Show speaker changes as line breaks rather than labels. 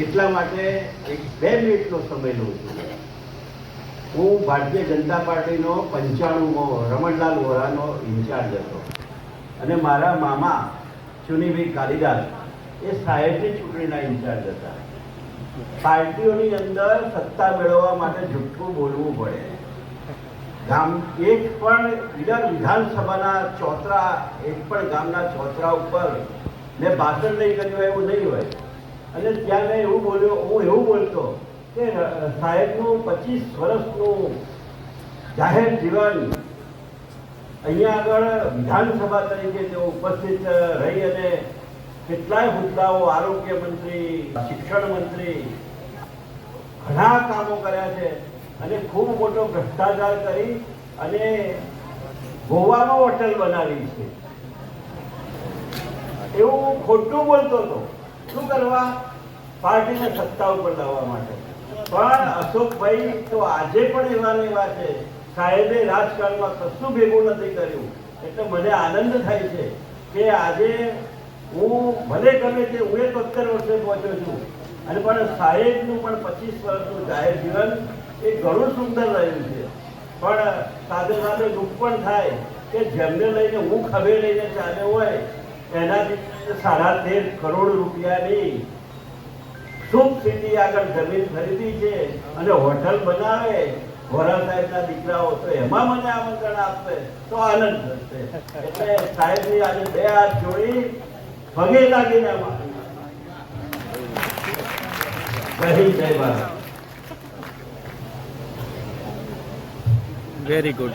એટલા માટે એક 2 મિનિટનો સમય લઉં છું. હું ભારતીય જનતા પાર્ટીનો 95મો રમણલાલ વોરાનો ઇન્ચાર્જ હતો અને મારા મામા ચુનીભાઈ કાલિદાસ એ સાહેબની ચૂંટણીના ઇન્ચાર્જ હતા. પાર્ટીઓની અંદર સત્તા મેળવવા માટે જૂઠું બોલવું પડે. એક પણ વિધાનસભાના ચોતરા, એક પણ ગામના ચોતરા ઉપર મેં ભાષણ નહીં કર્યું એવું નહીં હોય. અને ત્યાં મેં એવું બોલ્યો, હું એવું બોલતો કે સાહેબનું 25 વર્ષનું જાહેર જીવન અહીંયા આગળ વિધાનસભા તરીકે તેઓ ઉપસ્થિત રહી અને કેટલાય હોદ્દાઓ, આરોગ્ય મંત્રી, શિક્ષણ મંત્રી, ઘણા કામો કર્યા છે અને ખૂબ મોટો ભ્રષ્ટાચાર કરી અને ગોવામાં હોટલ બનાવી છે એવું ખોટું બોલતો હતો. શું કરવા? પાર્ટીને સત્તા ઉપર લાવવા માટે. પણ અશોકભાઈ તો આજે પણ એવા ને એવા છે. સાહેબે રાજકારણમાં કશું ભેગું નથી કર્યું. એટલે મને આનંદ થાય છે કે આજે હું ભલે ગમે તે, હું 71 વર્ષે પહોંચ્યો છું અને પણ સાહેબનું પણ 25 વર્ષનું જાહેર જીવન એ ઘણું સુંદર રહ્યું છે. પણ સાથે સાથે દુઃખ પણ થાય કે જેમને લઈને હું ખભે લઈને ચાલ્યો હોય એનાથી 13.5 કરોડ રૂપિયાની શુભ સિટી આગળ જમીન ખરીદી છે અને હોટલ બનાવે વોરા સાહેબના દીકરાઓ, તો એમાં મને આમંત્રણ આપે તો આનંદ થશે. એટલે સાહેબની આજે 2 હાથ જોડી પગે લાગીને જય ભારત.
Very good.